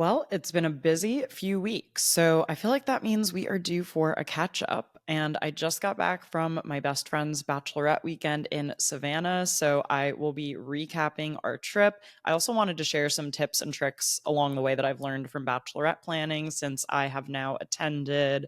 Well, it's been a busy few weeks, so I feel like that means we are due for a catch up. And I just got back from my best friend's bachelorette weekend in Savannah, so I will be recapping our trip. I also wanted to share some tips and tricks along the way that I've learned from bachelorette planning since I have now attended,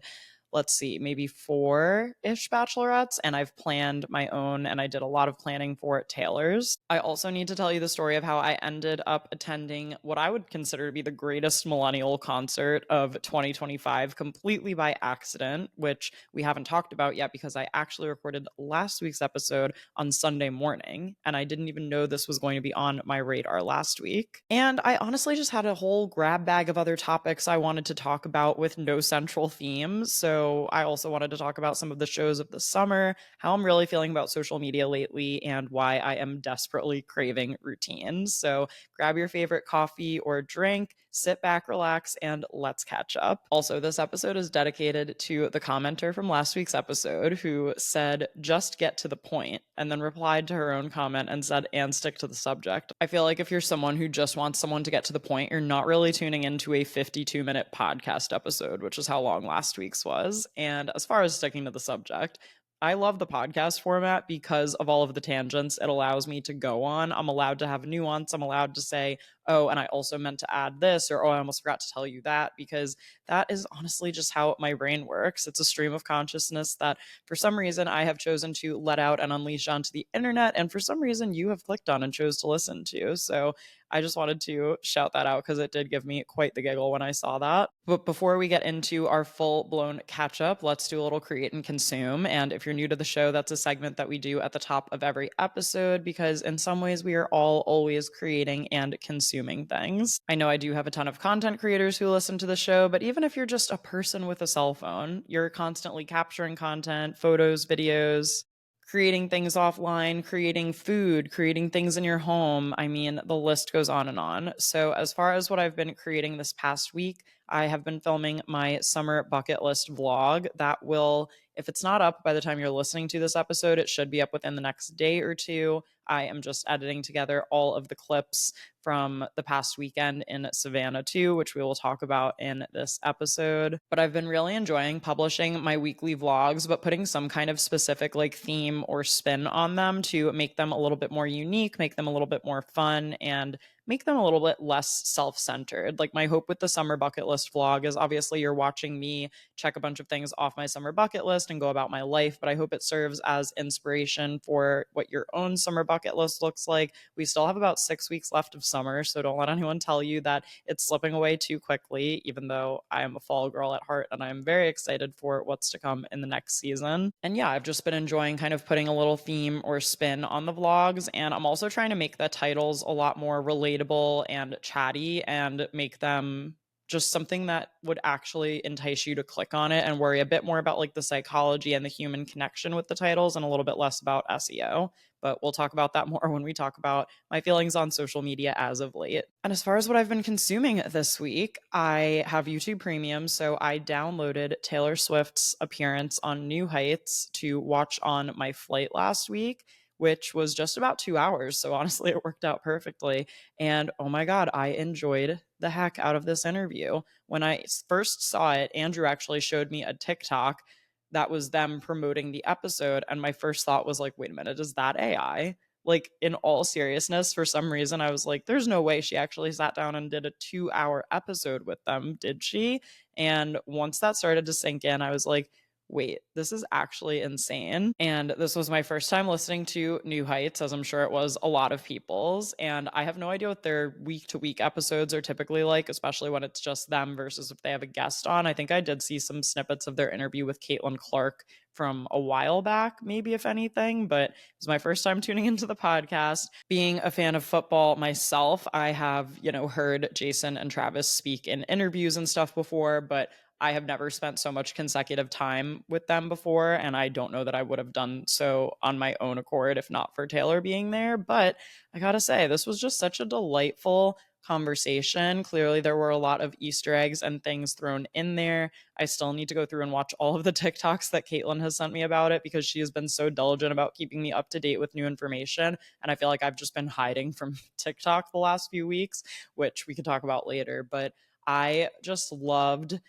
let's see, maybe four ish bachelorettes, and I've planned my own, and I did a lot of planning for Taylor's. I also need to tell you the story of how I ended up attending what I would consider to be the greatest millennial concert of 2025 completely by accident, which we haven't talked about yet because I actually recorded last week's episode on Sunday morning, and I didn't even know this was going to be on my radar last week. And I honestly just had a whole grab bag of other topics I wanted to talk about with no central theme. So I also wanted to talk about some of the shows of the summer, how I'm really feeling about social media lately, and why I am desperately craving routine. So grab your favorite coffee or drink, sit back, relax, and let's catch up. Also, this episode is dedicated to the commenter from last week's episode who said, just get to the point, and then replied to her own comment and said, and stick to the subject. I feel like if you're someone who just wants someone to get to the point, you're not really tuning into a 52-minute podcast episode, which is how long last week's was. And as far as sticking to the subject, I love the podcast format because of all of the tangents it allows me to go on. I'm allowed to have nuance. I'm allowed to say, oh, and I also meant to add this, or oh, I almost forgot to tell you that, because that is honestly just how my brain works. It's a stream of consciousness that for some reason I have chosen to let out and unleash onto the internet. And for some reason you have clicked on and chose to listen to. So I just wanted to shout that out because it did give me quite the giggle when I saw that. But before we get into our full blown catch up, let's do a little create and consume. And if you're new to the show, that's a segment that we do at the top of every episode because in some ways we are all always creating and consuming things. I know I do have a ton of content creators who listen to the show, but even if you're just a person with a cell phone, you're constantly capturing content, photos, videos, creating things offline, creating food, creating things in your home. I mean, the list goes on and on. So, as far as what I've been creating this past week, I have been filming my summer bucket list vlog that will, if it's not up by the time you're listening to this episode, it should be up within the next day or two. I am just editing together all of the clips from the past weekend in Savannah too, which we will talk about in this episode. But I've been really enjoying publishing my weekly vlogs, but putting some kind of specific like theme or spin on them to make them a little bit more unique, make them a little bit more fun, and make them a little bit less self-centered. Like my hope with the summer bucket list vlog is obviously you're watching me check a bunch of things off my summer bucket list and go about my life, but I hope it serves as inspiration for what your own summer bucket list looks like. We still have about 6 weeks left of summer, so don't let anyone tell you that it's slipping away too quickly, even though I am a fall girl at heart and I'm very excited for what's to come in the next season. And yeah, I've just been enjoying kind of putting a little theme or spin on the vlogs, and I'm also trying to make the titles a lot more relatable and chatty and make them just something that would actually entice you to click on it and worry a bit more about like the psychology and the human connection with the titles and a little bit less about SEO. But we'll talk about that more when we talk about my feelings on social media as of late. And as far as what I've been consuming this week, I have YouTube Premium. So I downloaded Taylor Swift's appearance on New Heights to watch on my flight last week, which was just about 2 hours. So honestly, it worked out perfectly. And oh my God, I enjoyed the heck out of this interview. When I first saw it, Andrew actually showed me a TikTok that was them promoting the episode. And my first thought was like, wait a minute, is that AI? Like, in all seriousness, for some reason, I was like, there's no way she actually sat down and did a 2 hour episode with them, did she? And once that started to sink in, I was like, wait, this is actually insane. And this was my first time listening to New Heights, as I'm sure it was a lot of people's. And I have no idea what their week to week episodes are typically like, especially when it's just them versus if they have a guest on. I think I did see some snippets of their interview with Caitlin Clark from a while back, maybe if anything, but it was my first time tuning into the podcast. Being a fan of football myself, I have, heard Jason and Travis speak in interviews and stuff before, but I have never spent so much consecutive time with them before, and I don't know that I would have done so on my own accord if not for Taylor being there. But I gotta say, this was just such a delightful conversation. Clearly, there were a lot of Easter eggs and things thrown in there. I still need to go through and watch all of the TikToks that Caitlin has sent me about it because she has been so diligent about keeping me up to date with new information. And I feel like I've just been hiding from TikTok the last few weeks, which we could talk about later. But I just loved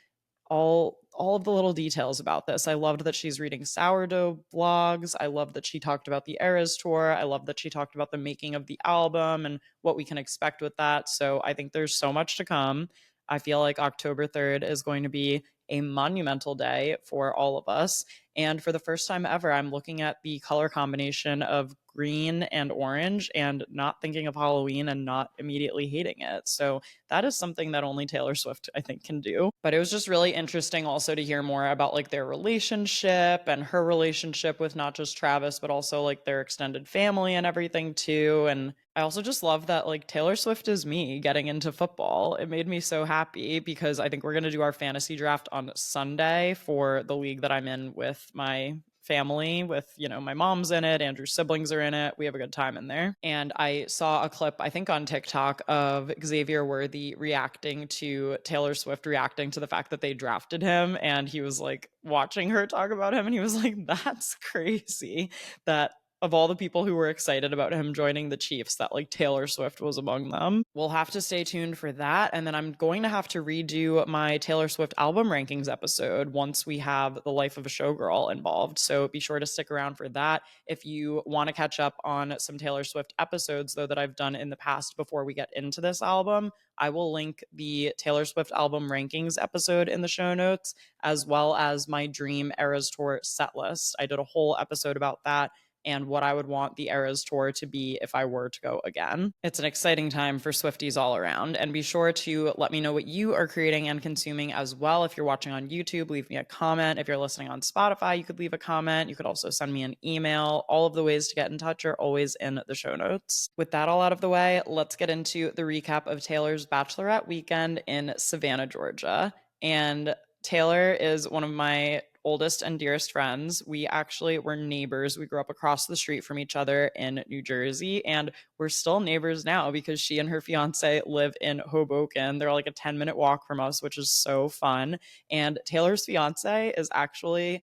all of the little details about this. I loved that she's reading sourdough blogs. I love that she talked about the Eras tour. I love that she talked about the making of the album and what we can expect with that. So I think there's so much to come. I feel like October 3rd is going to be a monumental day for all of us. And for the first time ever, I'm looking at the color combination of green and orange and not thinking of Halloween and not immediately hating it. So that is something that only Taylor Swift, I think, can do. But it was just really interesting also to hear more about like their relationship and her relationship with not just Travis, but also like their extended family and everything too. And I also just love that like Taylor Swift is me getting into football. It made me so happy because I think we're going to do our fantasy draft on Sunday for the league that I'm in with my family with, my mom's in it, Andrew's siblings are in it. We have a good time in there. And I saw a clip, I think on TikTok, of Xavier Worthy reacting to Taylor Swift reacting to the fact that they drafted him. And he was like watching her talk about him. And he was like, that's crazy that of all the people who were excited about him joining the Chiefs, that like Taylor Swift was among them. We'll have to stay tuned for that. And then I'm going to have to redo my Taylor Swift album rankings episode once we have The Life of a Showgirl involved. So be sure to stick around for that. If you want to catch up on some Taylor Swift episodes, though, that I've done in the past before we get into this album, I will link the Taylor Swift album rankings episode in the show notes, as well as my Dream Eras Tour set list. I did a whole episode about that and what I would want the Eras tour to be if I were to go again. It's an exciting time for Swifties all around, and be sure to let me know what you are creating and consuming as well. If you're watching on YouTube, leave me a comment. If you're listening on Spotify, you could leave a comment. You could also send me an email. All of the ways to get in touch are always in the show notes. With that all out of the way, let's get into the recap of Taylor's bachelorette weekend in Savannah, Georgia. And Taylor is one of my oldest and dearest friends. We actually were neighbors. We grew up across the street from each other in New Jersey, and we're still neighbors now because she and her fiance live in Hoboken. They're like a 10-minute walk from us, which is so fun. And Taylor's fiance is actually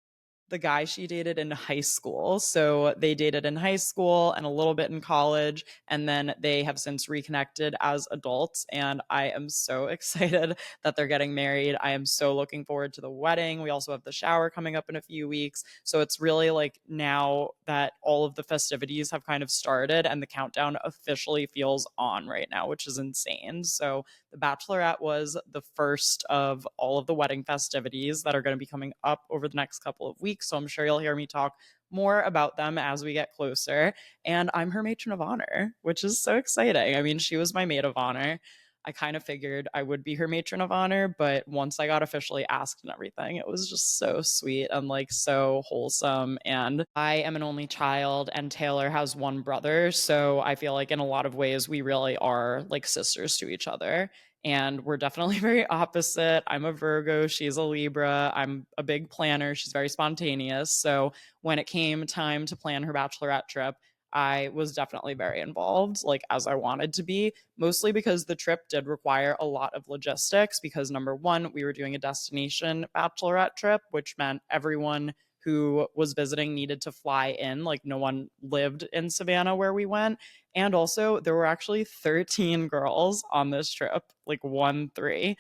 the guy she dated in high school. So they dated in high school and a little bit in college, and then they have since reconnected as adults. And I am so excited that they're getting married. I am so looking forward to the wedding. We also have the shower coming up in a few weeks. So it's really like now that all of the festivities have kind of started and the countdown officially feels on right now, which is insane. So the Bachelorette was the first of all of the wedding festivities that are going to be coming up over the next couple of weeks. So I'm sure you'll hear me talk more about them as we get closer. And I'm her matron of honor, which is so exciting. I mean, she was my maid of honor. I kind of figured I would be her matron of honor, but once I got officially asked and everything, it was just so sweet and like so wholesome. And I am an only child, and Taylor has one brother. So I feel like in a lot of ways, we really are like sisters to each other. And we're definitely very opposite. I'm a Virgo, she's a Libra. I'm a big planner, she's very spontaneous. So when it came time to plan her bachelorette trip, I was definitely very involved, like as I wanted to be, mostly because the trip did require a lot of logistics. Because number one, we were doing a destination bachelorette trip, which meant everyone who was visiting needed to fly in. Like no one lived in Savannah where we went. And also, there were actually 13 girls on this trip, like 1-3.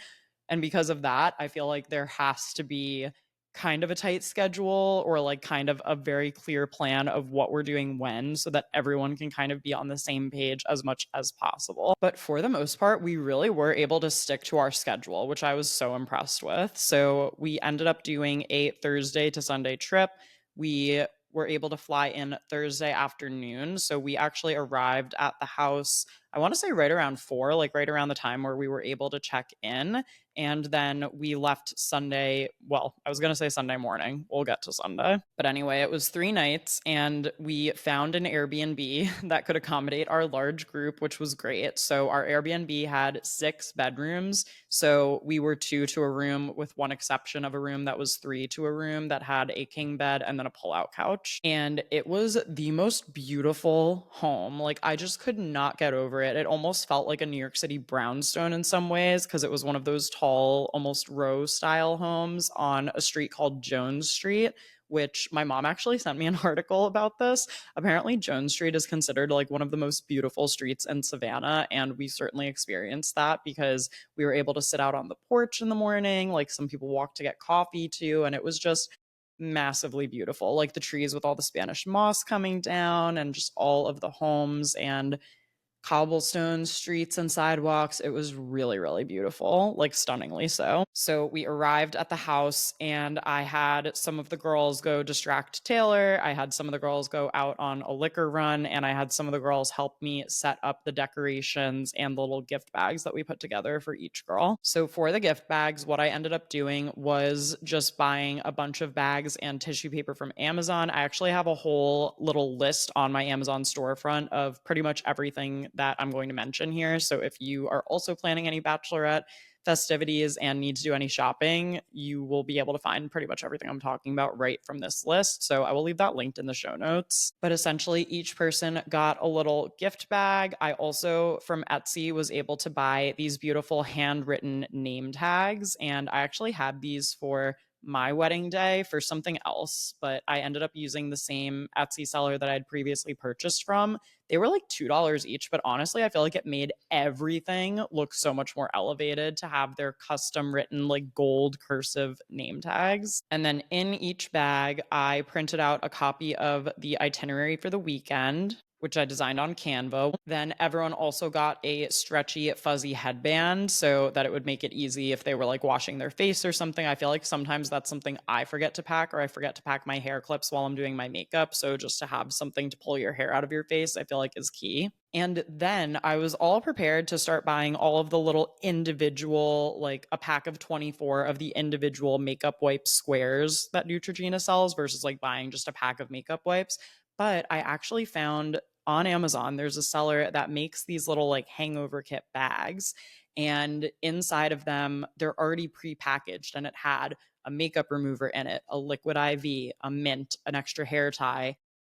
And because of that, I feel like there has to be kind of a tight schedule or like kind of a very clear plan of what we're doing when so that everyone can kind of be on the same page as much as possible. But for the most part, we really were able to stick to our schedule, which I was so impressed with. So we ended up doing a Thursday to Sunday trip. We were able to fly in Thursday afternoon. So we actually arrived at the house, I want to say right around 4, like right around the time where we were able to check in. And then we left Sunday. Well, I was going to say Sunday morning. We'll get to Sunday. But anyway, it was 3 nights, and we found an Airbnb that could accommodate our large group, which was great. So our Airbnb had 6 bedrooms. So we were 2 to a room, with one exception of a room that was 3 to a room that had a king bed and then a pull-out couch. And it was the most beautiful home. Like I just could not get over it. It almost felt like a New York City brownstone in some ways because it was one of those tall, almost row style homes on a street called Jones Street, which my mom actually sent me an article about this. Apparently, Jones Street is considered like one of the most beautiful streets in Savannah. And we certainly experienced that because we were able to sit out on the porch in the morning. Like some people walk to get coffee too. And it was just massively beautiful. Like the trees with all the Spanish moss coming down and just all of the homes and cobblestone streets and sidewalks. It was really, really beautiful, like stunningly so. So we arrived at the house, and I had some of the girls go distract Taylor. I had some of the girls go out on a liquor run, and I had some of the girls help me set up the decorations and the little gift bags that we put together for each girl. So for the gift bags, what I ended up doing was just buying a bunch of bags and tissue paper from Amazon. I actually have a whole little list on my Amazon storefront of pretty much everything that I'm going to mention here. So if you are also planning any bachelorette festivities and need to do any shopping, you will be able to find pretty much everything I'm talking about right from this list. So I will leave that linked in the show notes. But essentially, each person got a little gift bag. I also, from Etsy, was able to buy these beautiful handwritten name tags. And I actually had these for my wedding day for something else, but I ended up using the same Etsy seller that I'd previously purchased from. They were like $2 each, but honestly, I feel like it made everything look so much more elevated to have their custom written, like gold cursive name tags. And then in each bag, I printed out a copy of the itinerary for the weekend, which I designed on Canva. Then everyone also got a stretchy, fuzzy headband so that it would make it easy if they were like washing their face or something. I feel like sometimes that's something I forget to pack, or I forget to pack my hair clips while I'm doing my makeup. So just to have something to pull your hair out of your face, I feel like is key. And then I was all prepared to start buying all of the little individual, like a pack of 24 of the individual makeup wipe squares that Neutrogena sells versus like buying just a pack of makeup wipes. But I actually found on Amazon, there's a seller that makes these little like hangover kit bags. And inside of them, they're already pre-packaged, and it had a makeup remover in it, a liquid IV, a mint, an extra hair tie,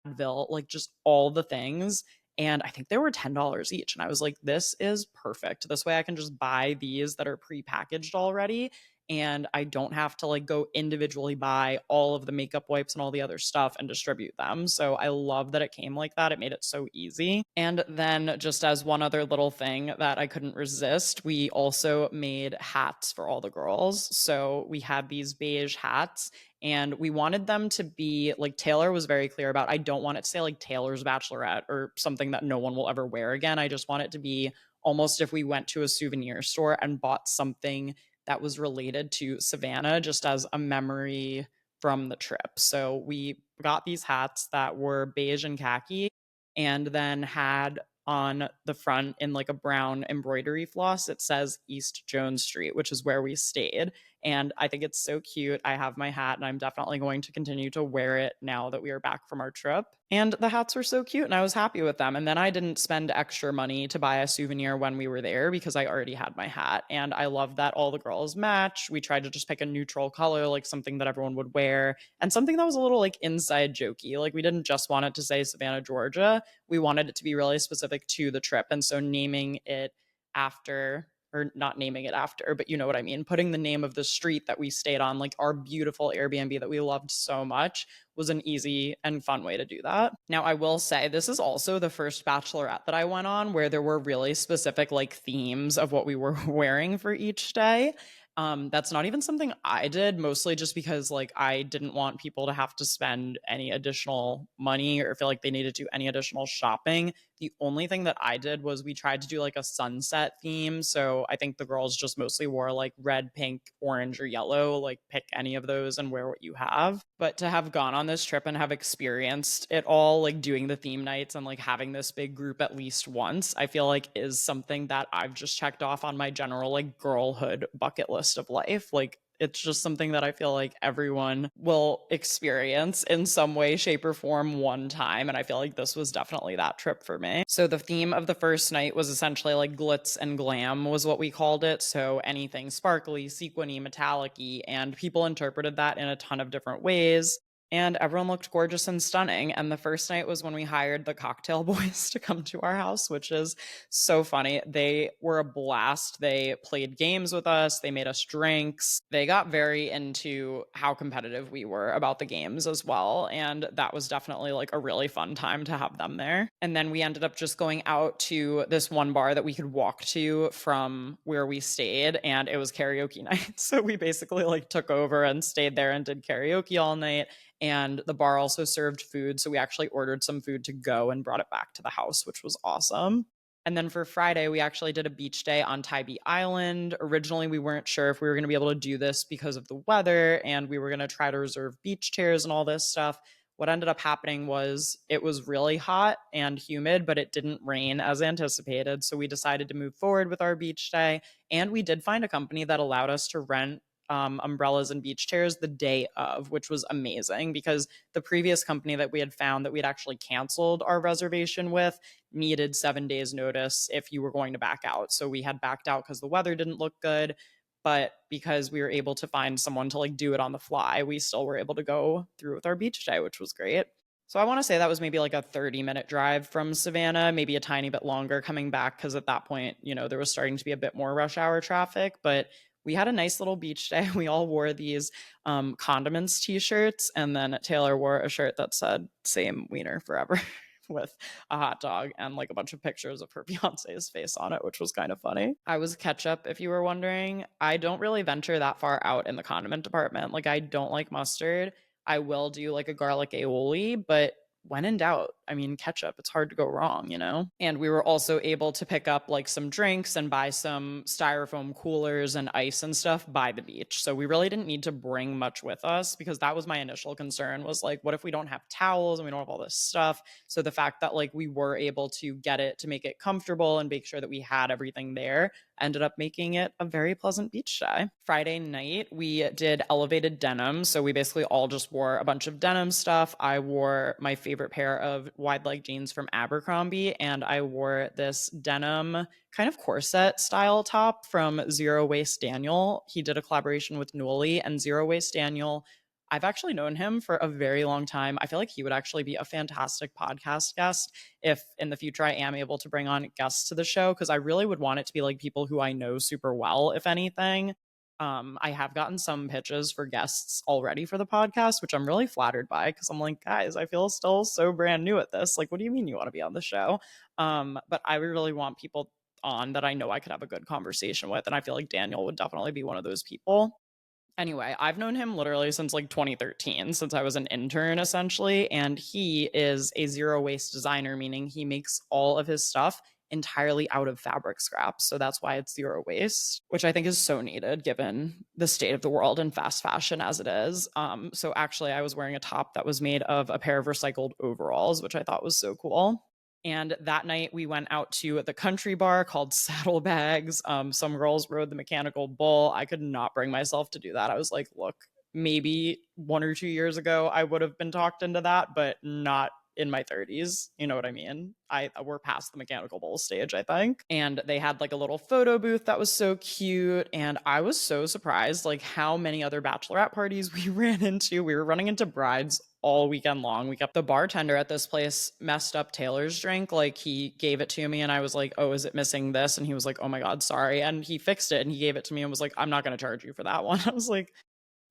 Advil, like just all the things. And I think they were $10 each. And I was like, this is perfect. This way I can just buy these that are pre-packaged already, and I don't have to like go individually buy all of the makeup wipes and all the other stuff and distribute them. So I love that it came like that. It made it so easy. And then, just as one other little thing that I couldn't resist, we also made hats for all the girls. So we had these beige hats, and we wanted them to be like Taylor was very clear about. I don't want it to say like Taylor's Bachelorette or something that no one will ever wear again. I just want it to be almost if we went to a souvenir store and bought something that was related to Savannah just as a memory from the trip. So we got these hats that were beige and khaki, and then had on the front in like a brown embroidery floss, it says East Jones Street, which is where we stayed. And I think it's so cute. I have my hat, and I'm definitely going to continue to wear it now that we are back from our trip. And the hats were so cute, and I was happy with them. And then I didn't spend extra money to buy a souvenir when we were there because I already had my hat. And I love that all the girls match. We tried to just pick a neutral color, like something that everyone would wear, and something that was a little like inside jokey. Like we didn't just want it to say Savannah, Georgia. We wanted it to be really specific to the trip. And so naming it after, or not naming it after, but you know what I mean, putting the name of the street that we stayed on, like our beautiful Airbnb that we loved so much, was an easy and fun way to do that. Now, I will say this is also the first bachelorette that I went on where there were really specific like themes of what we were wearing for each day. That's not even something I did, mostly just because like I didn't want people to have to spend any additional money or feel like they needed to do any additional shopping. The only thing that I did was we tried to do like a sunset theme. So I think the girls just mostly wore like red, pink, orange, or yellow. Like pick any of those and wear what you have. But to have gone on this trip and have experienced it all, like doing the theme nights and like having this big group at least once, I feel like is something that I've just checked off on my general like girlhood bucket list of life. Like it's just something that I feel like everyone will experience in some way, shape, or form one time. And I feel like this was definitely that trip for me. So the theme of the first night was essentially like glitz and glam, was what we called it. So anything sparkly, sequiny, metallic-y, and people interpreted that in a ton of different ways. and everyone looked gorgeous and stunning. And the first night was when we hired the cocktail boys to come to our house, which is so funny. They were a blast. They played games with us, they made us drinks. They got very into how competitive we were about the games as well. And that was definitely like a really fun time to have them there. And then we ended up just going out to this one bar that we could walk to from where we stayed, and it was karaoke night. So we basically like took over and stayed there and did karaoke all night, and the bar also served food. So we actually ordered some food to go and brought it back to the house, which was awesome. And then for Friday, we actually did a beach day on Tybee Island. Originally, we weren't sure if we were going to be able to do this because of the weather, and we were going to try to reserve beach chairs and all this stuff. What ended up happening was it was really hot and humid, but it didn't rain as anticipated. So we decided to move forward with our beach day. And we did find a company that allowed us to rent umbrellas and beach chairs the day of, which was amazing because the previous company that we had found that we had actually canceled our reservation with needed 7 days notice if you were going to back out. So we had backed out because the weather didn't look good. But because we were able to find someone to like do it on the fly, we still were able to go through with our beach day, which was great. So I want to say that was maybe like a 30-minute drive from Savannah, maybe a tiny bit longer coming back because at that point, there was starting to be a bit more rush hour traffic, but we had a nice little beach day. We all wore these condiments t-shirts, and then Taylor wore a shirt that said "Same wiener forever" with a hot dog and like a bunch of pictures of her fiance's face on it, which was kind of funny. I was ketchup, if you were wondering. I don't really venture that far out in the condiment department. Like, I don't like mustard. I will do like a garlic aioli, but when in doubt, I mean, ketchup, it's hard to go wrong. And we were also able to pick up like some drinks and buy some styrofoam coolers and ice and stuff by the beach. So we really didn't need to bring much with us because that was my initial concern was like, what if we don't have towels and we don't have all this stuff? So the fact that like we were able to get it to make it comfortable and make sure that we had everything there ended up making it a very pleasant beach day. Friday night, we did elevated denim. So we basically all just wore a bunch of denim stuff. I wore my favorite pair of wide leg jeans from Abercrombie, and I wore this denim kind of corset style top from Zero Waste Daniel. He did a collaboration with Newly, and Zero Waste Daniel, I've actually known him for a very long time. I feel like he would actually be a fantastic podcast guest if in the future I am able to bring on guests to the show, because I really would want it to be like people who I know super well, if anything. I have gotten some pitches for guests already for the podcast, which I'm really flattered by because I'm like, guys, I feel still so brand new at this. Like, what do you mean you want to be on the show? But I really want people on that I know I could have a good conversation with. And I feel like Daniel would definitely be one of those people. Anyway, I've known him literally since like 2013, since I was an intern essentially. And he is a zero waste designer, meaning he makes all of his stuff entirely out of fabric scraps. So that's why it's zero waste, which I think is so needed given the state of the world and fast fashion as it is. So actually, I was wearing a top that was made of a pair of recycled overalls, which I thought was so cool. And that night we went out to the country bar called Saddlebags. Some girls rode the mechanical bull. I could not bring myself to do that. I was like, look, maybe 1 or 2 years ago I would have been talked into that, but not in my 30s. You know what I mean? We're past the mechanical bull stage, I think. And they had like a little photo booth that was so cute. And I was so surprised like how many other bachelorette parties we ran into. We were running into brides all weekend long. We got the bartender at this place messed up Taylor's drink. Like he gave it to me and I was like, oh, is it missing this? And he was like, oh my God, sorry. And he fixed it and he gave it to me and was like, I'm not going to charge you for that one. I was like,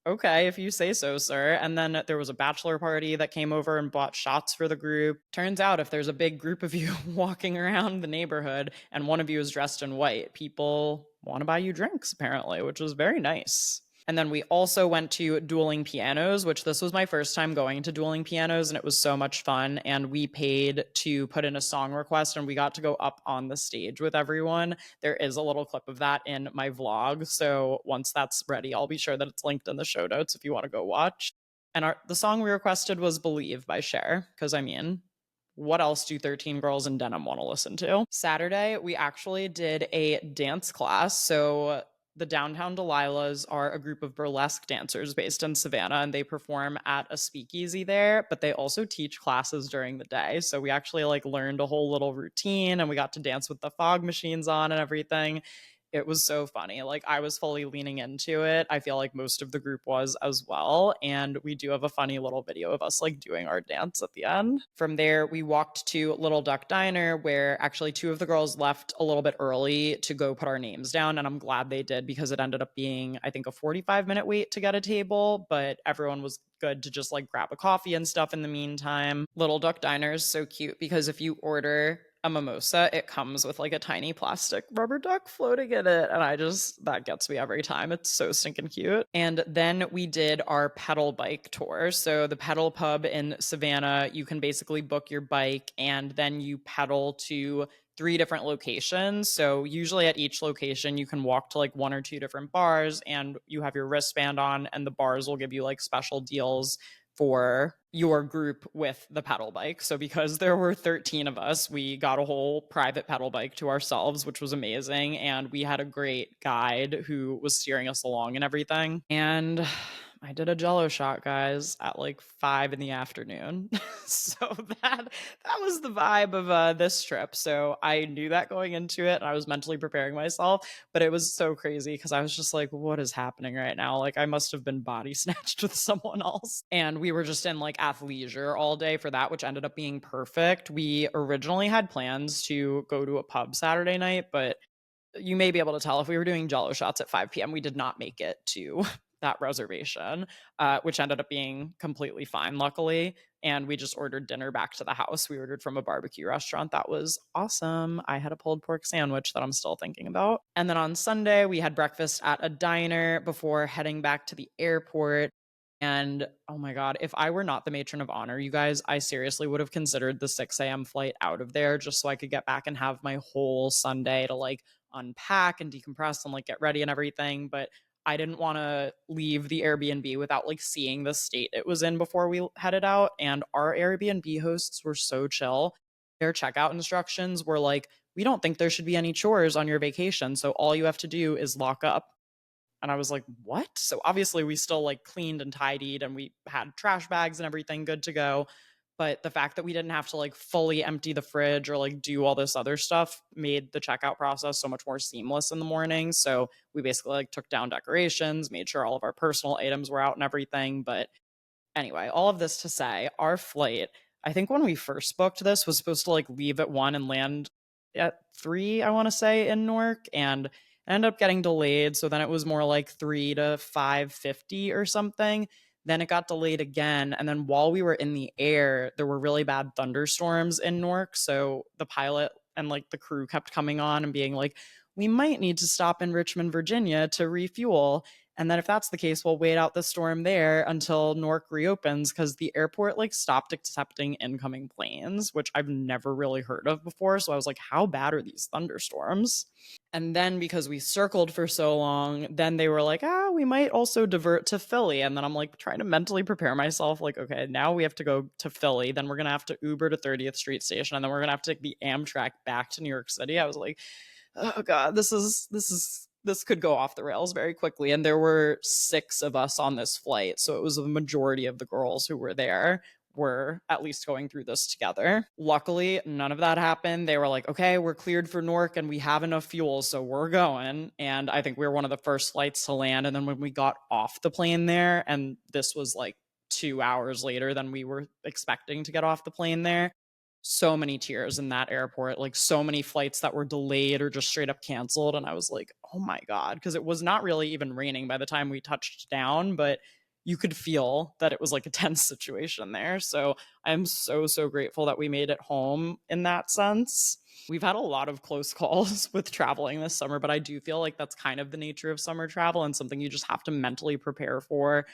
okay, if you say so, sir. And then there was a bachelor party that came over and bought shots for the group. Turns out if there's a big group of you walking around the neighborhood and one of you is dressed in white, people want to buy you drinks apparently, which was very nice. And then we also went to Dueling Pianos, which this was my first time going to Dueling Pianos, and it was so much fun. And we paid to put in a song request, and we got to go up on the stage with everyone. There is a little clip of that in my vlog. So once that's ready, I'll be sure that it's linked in the show notes if you want to go watch. And the song we requested was Believe by Cher, because I mean, what else do 13 girls in denim want to listen to? Saturday, we actually did a dance class. So the Downtown Delilahs are a group of burlesque dancers based in Savannah, and they perform at a speakeasy there, but they also teach classes during the day. So we actually like learned a whole little routine and we got to dance with the fog machines on and everything. It was so funny. Like, I was fully leaning into it. I feel like most of the group was as well. And we do have a funny little video of us like doing our dance at the end. From there, we walked to Little Duck Diner, where actually two of the girls left a little bit early to go put our names down. And I'm glad they did because it ended up being, I think, a 45-minute wait to get a table. But everyone was good to just like grab a coffee and stuff in the meantime. Little Duck Diner is so cute because if you order a mimosa, it comes with like a tiny plastic rubber duck floating in it. And that gets me every time. It's so stinking cute. And then we did our pedal bike tour. So the pedal pub in Savannah, you can basically book your bike and then you pedal to 3 different locations. So usually at each location, you can walk to like 1 or 2 different bars and you have your wristband on, and the bars will give you like special deals for your group with the pedal bike. So because there were 13 of us, we got a whole private pedal bike to ourselves, which was amazing. And we had a great guide who was steering us along and everything. And I did a jello shot, guys, at like 5 in the afternoon. So that was the vibe of this trip. So I knew that going into it and I was mentally preparing myself, but it was so crazy because I was just like, what is happening right now? Like, I must have been body snatched with someone else. And we were just in like athleisure all day for that, which ended up being perfect. We originally had plans to go to a pub Saturday night, but you may be able to tell if we were doing jello shots at 5 p.m., we did not make it to that reservation, which ended up being completely fine, luckily. And we just ordered dinner back to the house. We ordered from a barbecue restaurant. That was awesome. I had a pulled pork sandwich that I'm still thinking about. And then on Sunday, we had breakfast at a diner before heading back to the airport. And oh my God, if I were not the matron of honor, you guys, I seriously would have considered the 6 a.m. flight out of there just so I could get back and have my whole Sunday to like unpack and decompress and like get ready and everything. But I didn't want to leave the Airbnb without like seeing the state it was in before we headed out. And our Airbnb hosts were so chill. Their checkout instructions were like, we don't think there should be any chores on your vacation. So all you have to do is lock up. And I was like, what? So obviously we still like cleaned and tidied and we had trash bags and everything good to go. But the fact that we didn't have to like fully empty the fridge or like do all this other stuff made the checkout process so much more seamless in the morning. So we basically like took down decorations, made sure all of our personal items were out and everything. But anyway, all of this to say, our flight, I think when we first booked this, was supposed to like leave at 1 and land at 3, I want to say, in Newark, and ended up getting delayed. So then it was more like 3 to 5:50 or something. Then it got delayed again. And then while we were in the air, there were really bad thunderstorms in Newark. So the pilot and like the crew kept coming on and being like, we might need to stop in Richmond, Virginia to refuel. And then if that's the case, we'll wait out the storm there until Newark reopens because the airport like stopped accepting incoming planes, which I've never really heard of before. So I was like, how bad are these thunderstorms? And then because we circled for so long, then they were like, we might also divert to Philly. And then I'm like trying to mentally prepare myself, like, okay, now we have to go to Philly. Then we're going to have to Uber to 30th Street Station. And then we're going to have to take the Amtrak back to New York City. I was like, oh God, this could go off the rails very quickly. And there were 6 of us on this flight. So it was the majority of the girls who were there were at least going through this together. Luckily, none of that happened. They were like, okay, we're cleared for Newark and we have enough fuel, so we're going. And I think we were one of the first flights to land. And then when we got off the plane there, and this was like 2 hours later than we were expecting to get off the plane there, so many tears in that airport, like so many flights that were delayed or just straight up canceled. And I was like, oh my God, because it was not really even raining by the time we touched down, but you could feel that it was like a tense situation there. So I'm so, so grateful that we made it home in that sense. We've had a lot of close calls with traveling this summer, but I do feel like that's kind of the nature of summer travel and something you just have to mentally prepare for.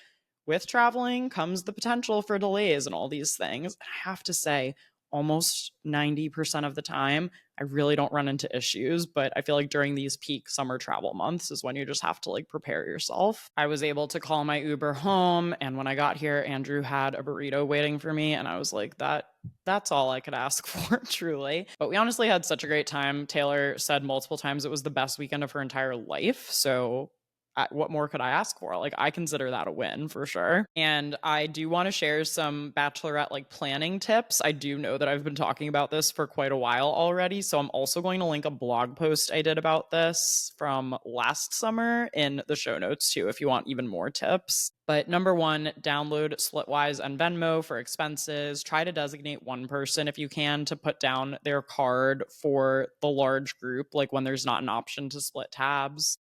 With traveling comes the potential for delays and all these things. I have to say, almost 90% of the time, I really don't run into issues, but I feel like during these peak summer travel months is when you just have to like prepare yourself. I was able to call my Uber home, and when I got here, Andrew had a burrito waiting for me, and I was like, that's all I could ask for, truly. But we honestly had such a great time. Taylor said multiple times it was the best weekend of her entire life. So what more could I ask for? Like, I consider that a win for sure. And I do want to share some bachelorette like planning tips. I do know that I've been talking about this for quite a while already. So I'm also going to link a blog post I did about this from last summer in the show notes too, if you want even more tips. But number one, download Splitwise and Venmo for expenses. Try to designate one person if you can to put down their card for the large group, like when there's not an option to split tabs.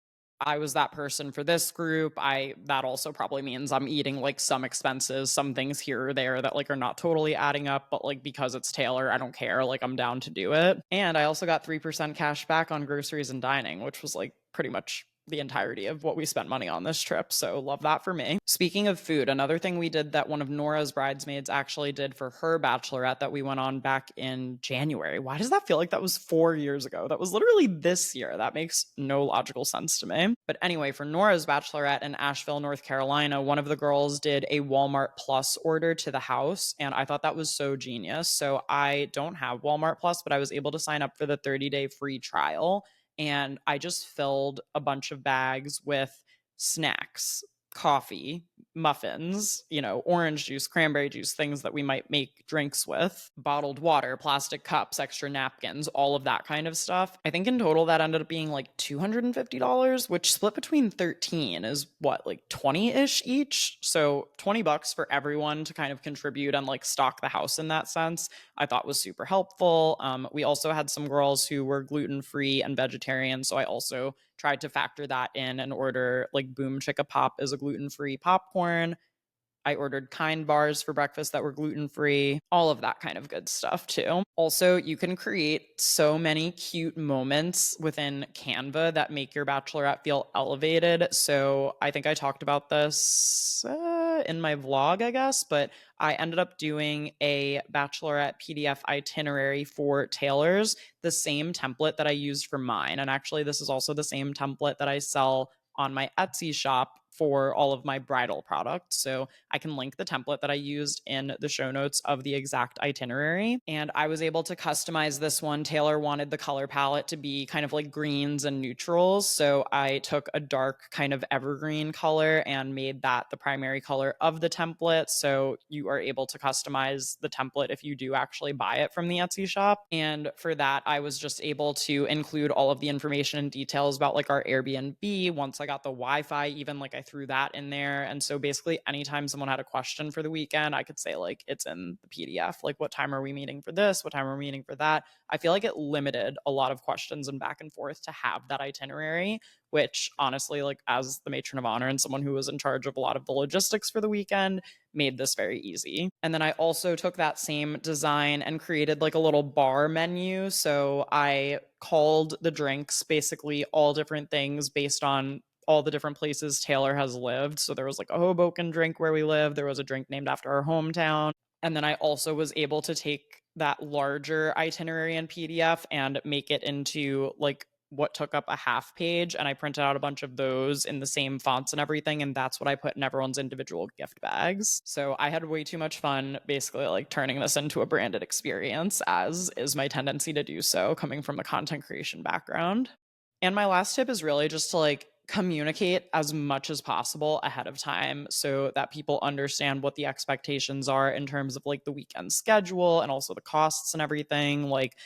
I was that person for this group. I that also probably means I'm eating like some expenses, some things here or there that like are not totally adding up, but like because it's Taylor, I don't care. Like I'm down to do it. And I also got 3% cash back on groceries and dining, which was like pretty much the entirety of what we spent money on this trip. So love that for me. Speaking of food, another thing we did that one of Nora's bridesmaids actually did for her bachelorette that we went on back in January. Why does that feel like that was 4 years ago? That was literally this year. That makes no logical sense to me. But anyway, for Nora's bachelorette in Asheville, North Carolina, one of the girls did a Walmart Plus order to the house. And I thought that was so genius. So I don't have Walmart Plus, but I was able to sign up for the 30-day free trial. And I just filled a bunch of bags with snacks, coffee, muffins, orange juice, cranberry juice, things that we might make drinks with, bottled water, plastic cups, extra napkins, all of that kind of stuff. I think in total that ended up being like $250, which split between 13 is what, like 20-ish each. So $20 for everyone to kind of contribute and like stock the house in that sense, I thought was super helpful. We also had some girls who were gluten-free and vegetarian, so I also tried to factor that in and order like Boom Chicka Pop is a gluten-free popcorn. I ordered Kind bars for breakfast that were gluten free, all of that kind of good stuff too. Also, you can create so many cute moments within Canva that make your bachelorette feel elevated. So I think I talked about this in my vlog, I guess, but I ended up doing a bachelorette PDF itinerary for Taylor's, the same template that I used for mine. And actually, this is also the same template that I sell on my Etsy shop for all of my bridal products. So I can link the template that I used in the show notes of the exact itinerary. And I was able to customize this one. Taylor wanted the color palette to be kind of like greens and neutrals. So I took a dark kind of evergreen color and made that the primary color of the template. So you are able to customize the template if you do actually buy it from the Etsy shop. And for that, I was just able to include all of the information and details about like our Airbnb. Once I got the Wi-Fi, even like I threw that in there. And so basically anytime someone had a question for the weekend, I could say like it's in the PDF, like what time are we meeting for this, what time are we meeting for that. I feel like it limited a lot of questions and back and forth to have that itinerary, which honestly, like as the matron of honor and someone who was in charge of a lot of the logistics for the weekend, made this very easy. And then I also took that same design and created like a little bar menu. So I called the drinks basically all different things based on all the different places Taylor has lived. So there was like a Hoboken drink where we live. There was a drink named after our hometown. And then I also was able to take that larger itinerary in PDF and make it into like what took up a half page. And I printed out a bunch of those in the same fonts and everything. And that's what I put in everyone's individual gift bags. So I had way too much fun basically like turning this into a branded experience, as is my tendency to do so coming from a content creation background. And my last tip is really just to like communicate as much as possible ahead of time so that people understand what the expectations are in terms of like the weekend schedule and also the costs and everything. Like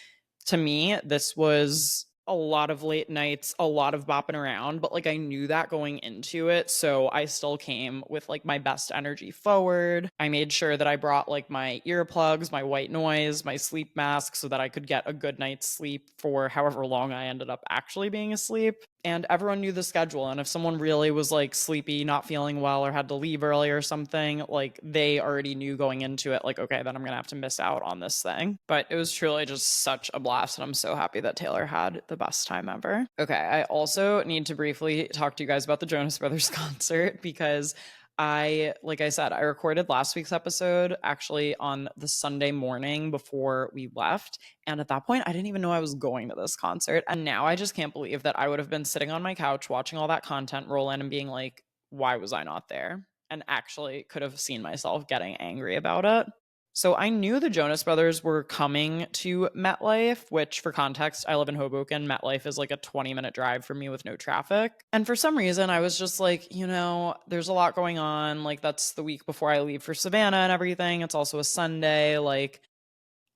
to me, this was a lot of late nights, a lot of bopping around, but like I knew that going into it. So I still came with like my best energy forward. I made sure that I brought like my earplugs, my white noise, my sleep mask so that I could get a good night's sleep for however long I ended up actually being asleep. And everyone knew the schedule. And if someone really was like sleepy, not feeling well, or had to leave early or something, like they already knew going into it, like, okay, then I'm going to have to miss out on this thing. But it was truly just such a blast. And I'm so happy that Taylor had the best time ever. Okay. I also need to briefly talk to you guys about the Jonas Brothers concert because like I said, I recorded last week's episode actually on the Sunday morning before we left. And at that point, I didn't even know I was going to this concert. And now I just can't believe that I would have been sitting on my couch watching all that content roll in and being like, why was I not there? And actually could have seen myself getting angry about it. So I knew the Jonas Brothers were coming to MetLife, which for context, I live in Hoboken. MetLife is like a 20-minute drive for me with no traffic. And for some reason, I was just like, there's a lot going on. Like, that's the week before I leave for Savannah and everything. It's also a Sunday. Like,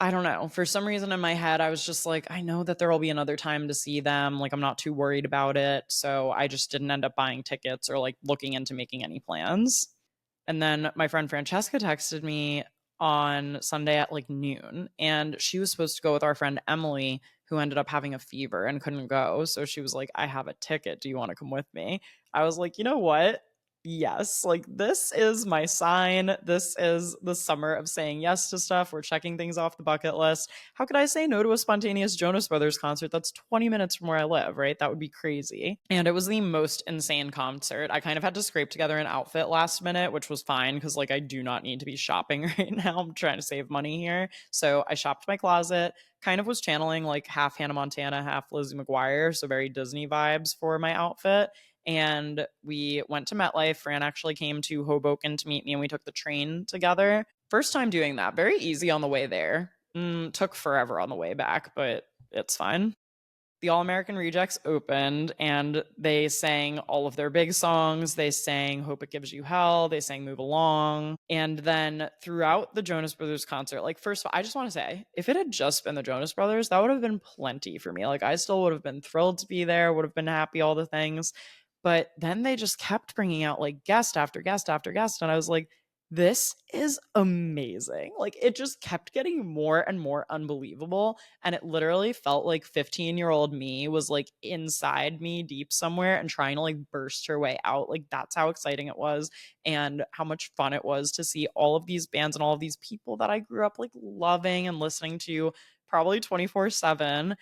I don't know. For some reason in my head, I was just like, I know that there will be another time to see them. Like, I'm not too worried about it. So I just didn't end up buying tickets or like looking into making any plans. And then my friend Francesca texted me on Sunday at like noon, and she was supposed to go with our friend Emily, who ended up having a fever and couldn't go. So she was like, I have a ticket. Do you want to come with me? I was like, you know what? Yes, like this is my sign. This is the summer of saying yes to stuff. We're checking things off the bucket list. How could I say no to a spontaneous Jonas Brothers concert that's 20 minutes from where I live, right? That would be crazy. And it was the most insane concert. I kind of had to scrape together an outfit last minute, which was fine because like I do not need to be shopping right now. I'm trying to save money here. So I shopped my closet, kind of was channeling like half Hannah Montana, half Lizzie McGuire, so very Disney vibes for my outfit. And we went to MetLife. Fran actually came to Hoboken to meet me, and we took the train together. First time doing that. Very easy on the way there. Took forever on the way back, but it's fine. The All American Rejects opened and they sang all of their big songs. They sang Hope It Gives You Hell. They sang Move Along. And then throughout the Jonas Brothers concert, like, first of all, I just want to say, if it had just been the Jonas Brothers, that would have been plenty for me. Like, I still would have been thrilled to be there, would have been happy, all the things. But then they just kept bringing out like guest after guest after guest. And I was like, this is amazing. Like it just kept getting more and more unbelievable. And it literally felt like 15-year-old me was like inside me deep somewhere and trying to like burst her way out. Like that's how exciting it was and how much fun it was to see all of these bands and all of these people that I grew up like loving and listening to probably 24/7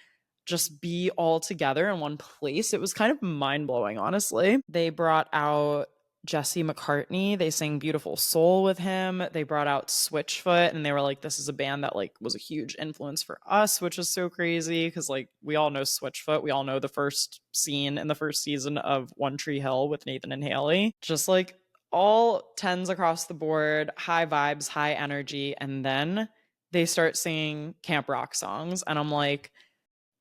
just be all together in one place. It was kind of mind blowing, honestly. They brought out Jesse McCartney. They sang Beautiful Soul with him. They brought out Switchfoot and they were like, this is a band that like was a huge influence for us, which is so crazy because like we all know Switchfoot. We all know the first scene in the first season of One Tree Hill with Nathan and Haley. Just like all tens across the board, high vibes, high energy. And then they start singing camp rock songs. And I'm like,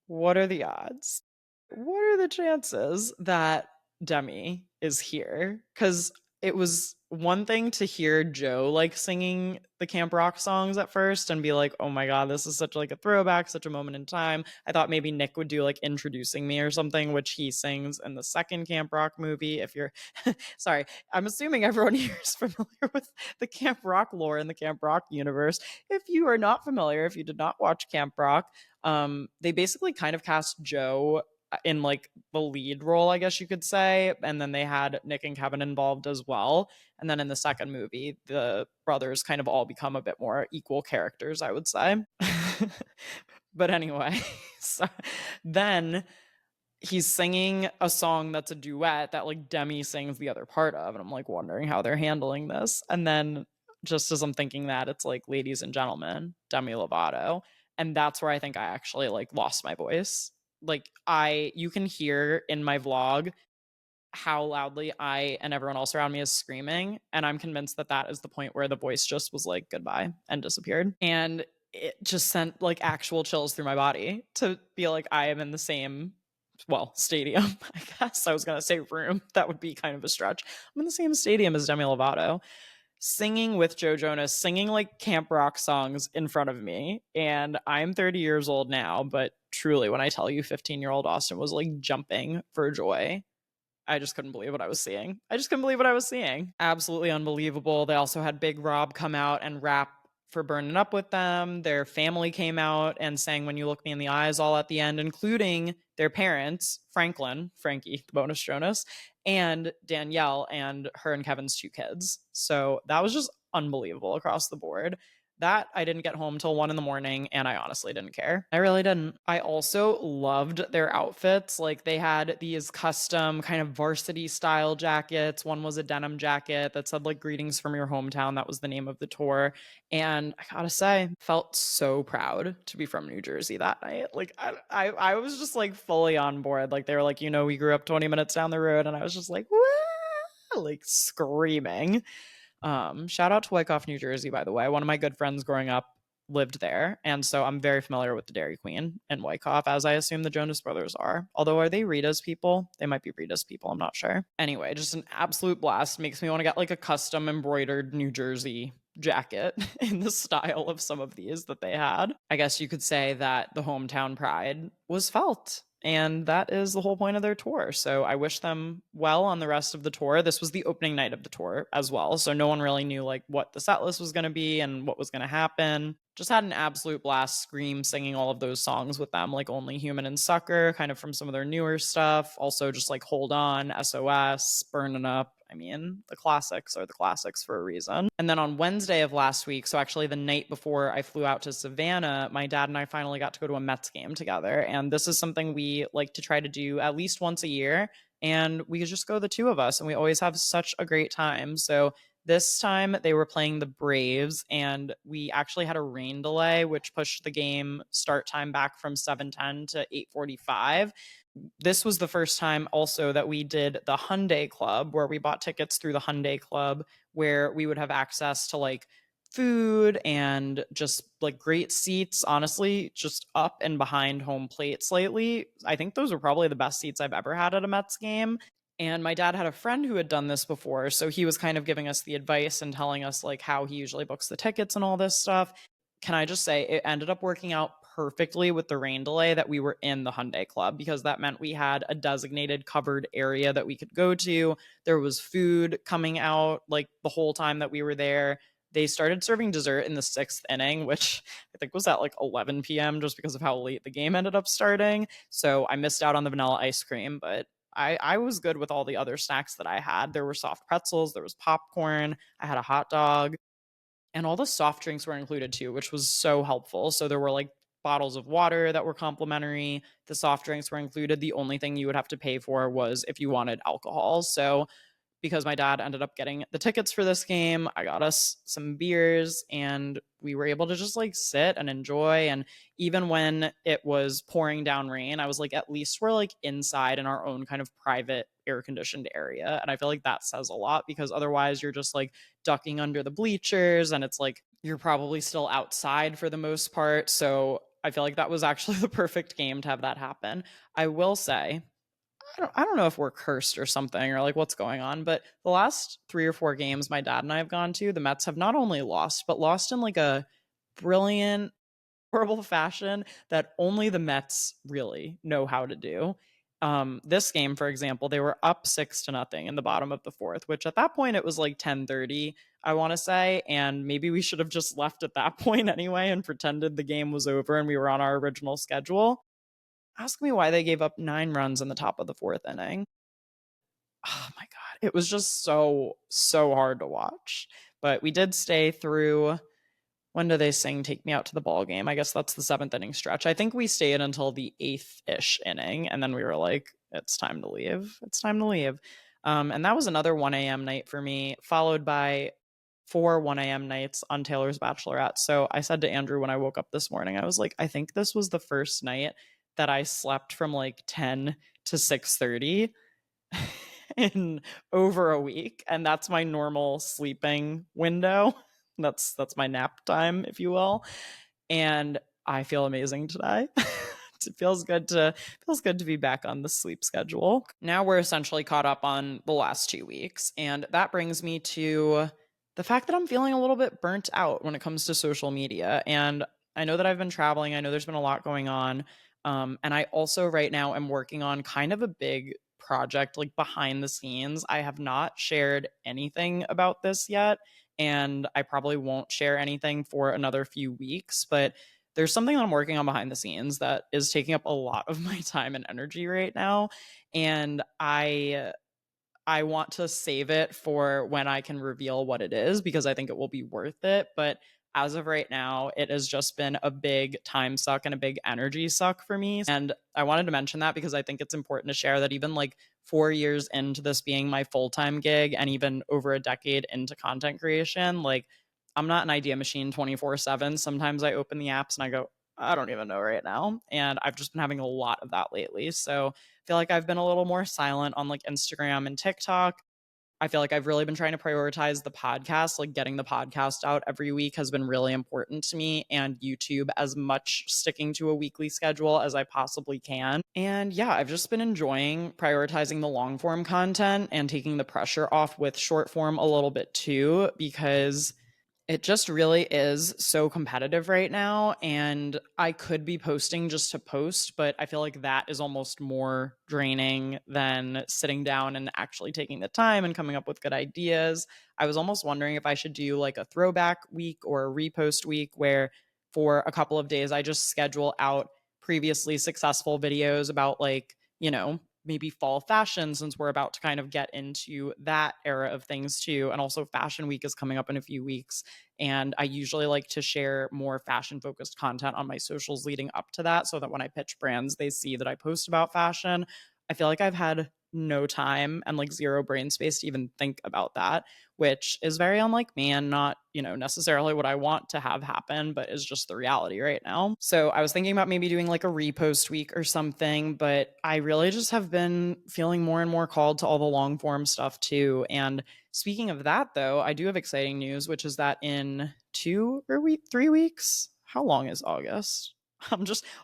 what are the odds? What are the chances that Demi is here? Because it was one thing to hear Joe like singing the camp rock songs at first and be like, oh my God, this is such like a throwback, such a moment in time. I thought maybe Nick would do like introducing me or something, which he sings in the second camp rock movie. If you're sorry, I'm assuming everyone here is familiar with the camp rock lore in the camp rock universe. If you are not familiar, if you did not watch Camp Rock, they basically kind of cast Joe in like the lead role, I guess you could say. And then they had Nick and Kevin involved as well. And then in the second movie, the brothers kind of all become a bit more equal characters, I would say. But anyway, so then he's singing a song that's a duet that like Demi sings the other part of. And I'm like wondering how they're handling this. And then just as I'm thinking that, it's like, ladies and gentlemen, Demi Lovato. And that's where I think I actually like lost my voice. Like you can hear in my vlog how loudly I and everyone else around me is screaming. And I'm convinced that that is the point where the voice just was like goodbye and disappeared. And it just sent like actual chills through my body to be like, I am in the same, well, stadium, I guess. I was going to say room. That would be kind of a stretch. I'm in the same stadium as Demi Lovato, singing with Joe Jonas, singing like camp rock songs in front of me. And I'm 30 years old now, but truly, when I tell you 15-year-old Austen was like jumping for joy, I just couldn't believe what I was seeing. I just couldn't believe what I was seeing. Absolutely unbelievable. They also had Big Rob come out and rap for Burning Up with them. Their family came out and sang When You Look Me in the Eyes all at the end, including their parents, Frankie, the bonus Jonas, and Danielle and her and Kevin's two kids. So that was just unbelievable across the board. That I didn't get home till 1 a.m. and I honestly didn't care. I really didn't. I also loved their outfits. Like they had these custom kind of varsity style jackets. One was a denim jacket that said like greetings from your hometown. That was the name of the tour. And I gotta say, felt so proud to be from New Jersey that night. Like I was just like fully on board. Like they were like, we grew up 20 minutes down the road, and I was just like, woo, like screaming. Shout out to Wyckoff, New Jersey, by the way. One of my good friends growing up lived there, and so I'm very familiar with the Dairy Queen in Wyckoff, as I assume the Jonas Brothers are. Although, are they Rita's people? They might be Rita's people. I'm not sure. Anyway, just an absolute blast. Makes me want to get like a custom embroidered New Jersey jacket in the style of some of these that they had. I guess you could say that the hometown pride was felt. And that is the whole point of their tour. So I wish them well on the rest of the tour. This was the opening night of the tour as well. So no one really knew like what the set list was going to be and what was going to happen. Just had an absolute blast scream singing all of those songs with them, like Only Human and Sucker, kind of from some of their newer stuff. Also just like Hold On, SOS, Burning Up. I mean, the classics are the classics for a reason. And then on Wednesday of last week, so actually the night before I flew out to Savannah, my dad and I finally got to go to a Mets game together. And this is something we like to try to do at least once a year. And we just go the two of us, and we always have such a great time. So this time they were playing the Braves, and we actually had a rain delay, which pushed the game start time back from 7:10 to 8:45. This was the first time also that we did the Hyundai Club, where we bought tickets through the Hyundai Club, where we would have access to like food and just like great seats, honestly, just up and behind home plate slightly. I think those were probably the best seats I've ever had at a Mets game. And my dad had a friend who had done this before, so he was kind of giving us the advice and telling us like how he usually books the tickets and all this stuff. Can I just say it ended up working out perfectly with the rain delay that we were in the Hyundai Club, because that meant we had a designated covered area that we could go to. There was food coming out like the whole time that we were there. They started serving dessert in the sixth inning, which I think was at like 11 p.m. just because of how late the game ended up starting. So I missed out on the vanilla ice cream, but I was good with all the other snacks that I had. There were soft pretzels, there was popcorn, I had a hot dog, and all the soft drinks were included too, which was so helpful. So there were like bottles of water that were complimentary. The soft drinks were included. The only thing you would have to pay for was if you wanted alcohol. So because my dad ended up getting the tickets for this game, I got us some beers, and we were able to just like sit and enjoy. And even when it was pouring down rain, I was like, at least we're like inside in our own kind of private air conditioned area. And I feel like that says a lot, because otherwise you're just like ducking under the bleachers, and it's like you're probably still outside for the most part. So I feel like that was actually the perfect game to have that happen. I will say, I don't know if we're cursed or something, or like what's going on, but the last 3 or 4 games my dad and I have gone to, the Mets have not only lost, but lost in like a brilliant, horrible fashion that only the Mets really know how to do. This game, for example, they were up 6-0 in the bottom of the fourth, which at that point it was like 10:30, I want to say, and maybe we should have just left at that point anyway and pretended the game was over and we were on our original schedule. Ask me why they gave up 9 runs in the top of the fourth inning. Oh my god, it was just so hard to watch. But we did stay through. When do they sing "Take Me Out to the Ball Game"? I guess that's the seventh inning stretch. I think we stayed until the eighth-ish inning, and then we were like, "It's time to leave. It's time to leave." And that was another 1 a.m. night for me, followed by 4 1 a.m. nights on Taylor's Bachelorette. So I said to Andrew when I woke up this morning, I was like, I think this was the first night that I slept from like 10 to 6:30 in over a week, and that's my normal sleeping window. That's my nap time, if you will. And I feel amazing today. It feels good to be back on the sleep schedule. Now we're essentially caught up on the last 2 weeks, and that brings me to the fact that I'm feeling a little bit burnt out when it comes to social media. And I know that I've been traveling. I know there's been a lot going on. And I also right now am working on kind of a big project like behind the scenes. I have not shared anything about this yet, and I probably won't share anything for another few weeks, but there's something that I'm working on behind the scenes that is taking up a lot of my time and energy right now. And I want to save it for when I can reveal what it is, because I think it will be worth it. But as of right now, it has just been a big time suck and a big energy suck for me. And I wanted to mention that because I think it's important to share that even like 4 years into this being my full time gig, and even over a decade into content creation, like I'm not an idea machine 24/7. Sometimes I open the apps and I go, I don't even know right now. And I've just been having a lot of that lately. So feel like I've been a little more silent on like Instagram and TikTok. I feel like I've really been trying to prioritize the podcast, like getting the podcast out every week has been really important to me, and YouTube as much sticking to a weekly schedule as I possibly can. And yeah, I've just been enjoying prioritizing the long form content and taking the pressure off with short form a little bit too, because it just really is so competitive right now. And I could be posting just to post, but I feel like that is almost more draining than sitting down and actually taking the time and coming up with good ideas. I was almost wondering if I should do like a throwback week or a repost week where for a couple of days I just schedule out previously successful videos about like, maybe fall fashion, since we're about to kind of get into that era of things too. And also, fashion week is coming up in a few weeks. And I usually like to share more fashion focused content on my socials leading up to that so that when I pitch brands, they see that I post about fashion. I feel like I've had no time and like zero brain space to even think about that, which is very unlike me and not, necessarily what I want to have happen, but is just the reality right now. So I was thinking about maybe doing like a repost week or something, but I really just have been feeling more and more called to all the long form stuff too. And speaking of that, though, I do have exciting news, which is that in 3 weeks, how long is August?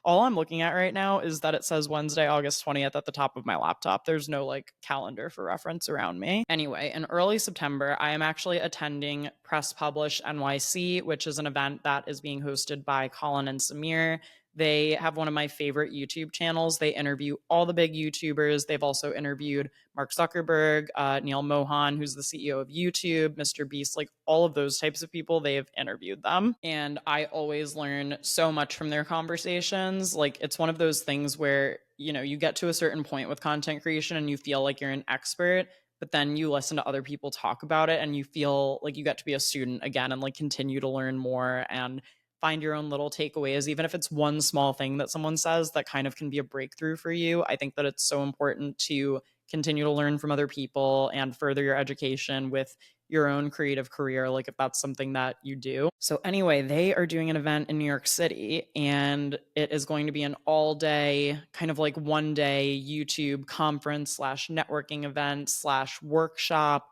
All I'm looking at right now is that it says Wednesday, August 20th at the top of my laptop. There's no like calendar for reference around me. Anyway, in early September, I am actually attending Press Publish NYC, which is an event that is being hosted by Colin and Samir. They have one of my favorite YouTube channels. They interview all the big YouTubers. They've also interviewed Mark Zuckerberg, Neil Mohan, who's the CEO of YouTube, Mr. Beast, like all of those types of people. They've interviewed them. And I always learn so much from their conversations. Like it's one of those things where, you get to a certain point with content creation and you feel like you're an expert, but then you listen to other people talk about it and you feel like you get to be a student again and like continue to learn more and find your own little takeaways, even if it's one small thing that someone says that kind of can be a breakthrough for you. I think that it's so important to continue to learn from other people and further your education with your own creative career, like if that's something that you do. So, anyway, they are doing an event in New York City, and it is going to be an all day, kind of like 1 day YouTube conference slash networking event slash workshop.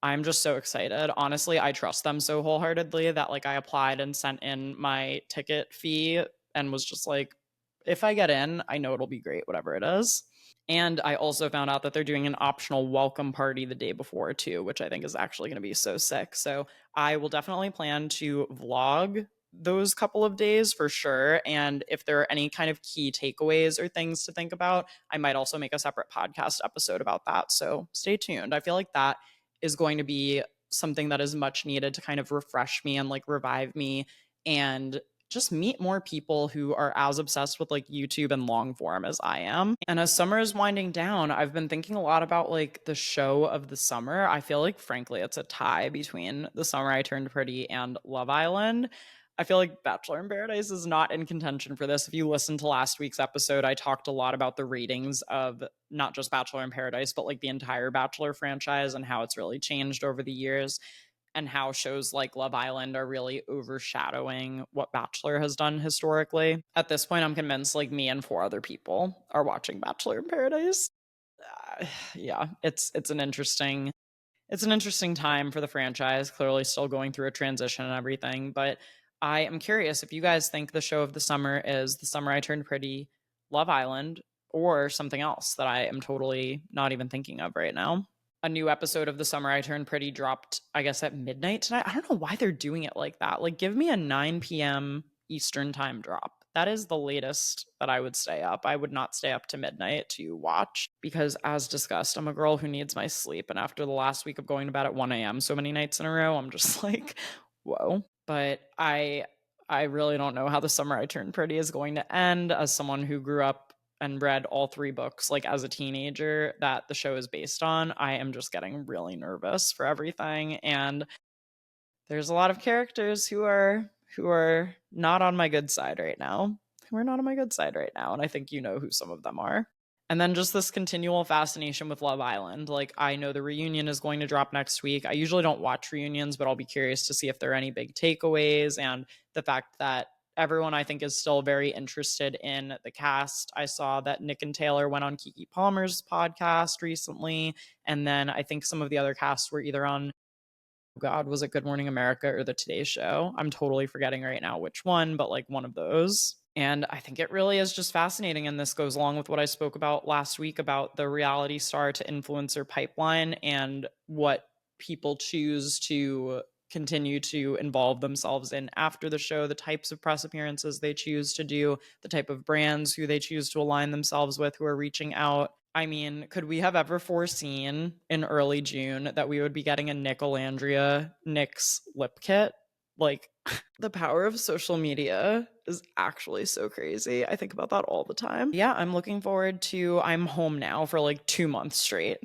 I'm just so excited. Honestly, I trust them so wholeheartedly that like I applied and sent in my ticket fee and was just like, if I get in, I know it'll be great, whatever it is. And I also found out that they're doing an optional welcome party the day before too, which I think is actually going to be so sick. So I will definitely plan to vlog those couple of days for sure. And if there are any kind of key takeaways or things to think about, I might also make a separate podcast episode about that. So stay tuned. I feel like that is going to be something that is much needed to kind of refresh me and like revive me and just meet more people who are as obsessed with like YouTube and long form as I am. And as summer is winding down, I've been thinking a lot about like the show of the summer. I feel like, frankly, it's a tie between The Summer I Turned Pretty and Love Island. I feel like Bachelor in Paradise is not in contention for this. If you listened to last week's episode, I talked a lot about the ratings of not just Bachelor in Paradise, but like the entire Bachelor franchise and how it's really changed over the years and how shows like Love Island are really overshadowing what Bachelor has done historically. At this point, I'm convinced like me and four other people are watching Bachelor in Paradise. Yeah, it's an interesting time for the franchise, clearly still going through a transition and everything, but I am curious if you guys think the show of the summer is The Summer I Turned Pretty, Love Island, or something else that I am totally not even thinking of right now. A new episode of The Summer I Turned Pretty dropped, I guess, at midnight tonight. I don't know why they're doing it like that. Like, give me a 9 p.m. Eastern time drop. That is the latest that I would stay up. I would not stay up to midnight to watch because, as discussed, I'm a girl who needs my sleep. And after the last week of going to bed at 1 a.m. so many nights in a row, I'm just like, whoa. But I really don't know how The Summer I Turned Pretty is going to end. As someone who grew up and read all three books like as a teenager that the show is based on, I am just getting really nervous for everything. And there's a lot of characters who are not on my good side right now. Who are not on my good side right now. And I think you know who some of them are. And then just this continual fascination with Love Island. Like, I know the reunion is going to drop next week. I usually don't watch reunions, but I'll be curious to see if there are any big takeaways and the fact that everyone I think is still very interested in the cast. I saw that Nick and Taylor went on Kiki Palmer's podcast recently, and then I think some of the other casts were either on, oh God, was it Good Morning America or the Today Show? I'm totally forgetting right now which one, but like one of those. And I think it really is just fascinating. And this goes along with what I spoke about last week about the reality star to influencer pipeline and what people choose to continue to involve themselves in after the show, the types of press appearances they choose to do, the type of brands who they choose to align themselves with who are reaching out. I mean, could we have ever foreseen in early June that we would be getting a Nicolandria NYX lip kit? Like, the power of social media is actually so crazy. I think about that all the time. Yeah, I'm looking forward to, I'm home now for like 2 months straight.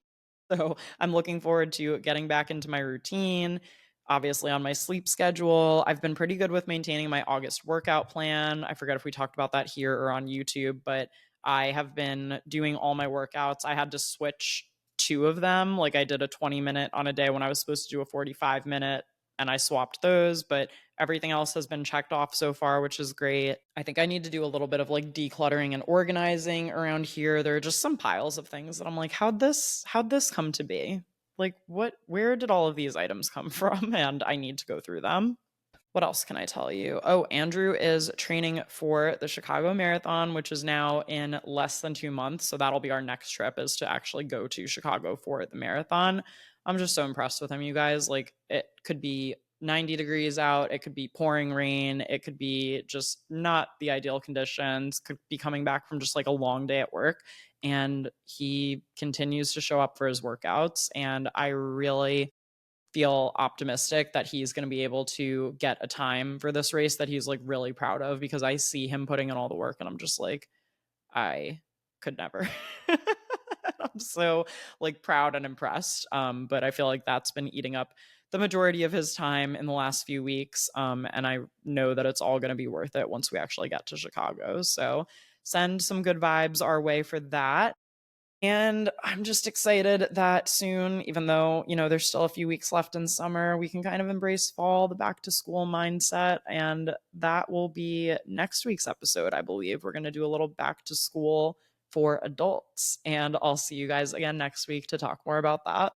So I'm looking forward to getting back into my routine, obviously on my sleep schedule. I've been pretty good with maintaining my August workout plan. I forget if we talked about that here or on YouTube, but I have been doing all my workouts. I had to switch two of them. Like I did a 20-minute on a day when I was supposed to do a 45-minute, and I swapped those, but everything else has been checked off so far, which is great. I think I need to do a little bit of like decluttering and organizing around here. There are just some piles of things that I'm like, how'd this come to be? Like where did all of these items come from? And I need to go through them. What else can I tell you? Oh, Andrew is training for the Chicago Marathon, which is now in less than 2 months. So that'll be our next trip, is to actually go to Chicago for the marathon. I'm just so impressed with him, you guys. Like, it could be 90 degrees out, it could be pouring rain, it could be just not the ideal conditions, could be coming back from just like a long day at work. And he continues to show up for his workouts. And I really feel optimistic that he's going to be able to get a time for this race that he's like really proud of, because I see him putting in all the work and I'm just like, I could never. I'm so like proud and impressed. But I feel like that's been eating up the majority of his time in the last few weeks. And I know that it's all going to be worth it once we actually get to Chicago. So send some good vibes our way for that. And I'm just excited that soon, even though, there's still a few weeks left in summer, we can kind of embrace fall, the back to school mindset. And that will be next week's episode, I believe. We're going to do a little back to school for adults. And I'll see you guys again next week to talk more about that.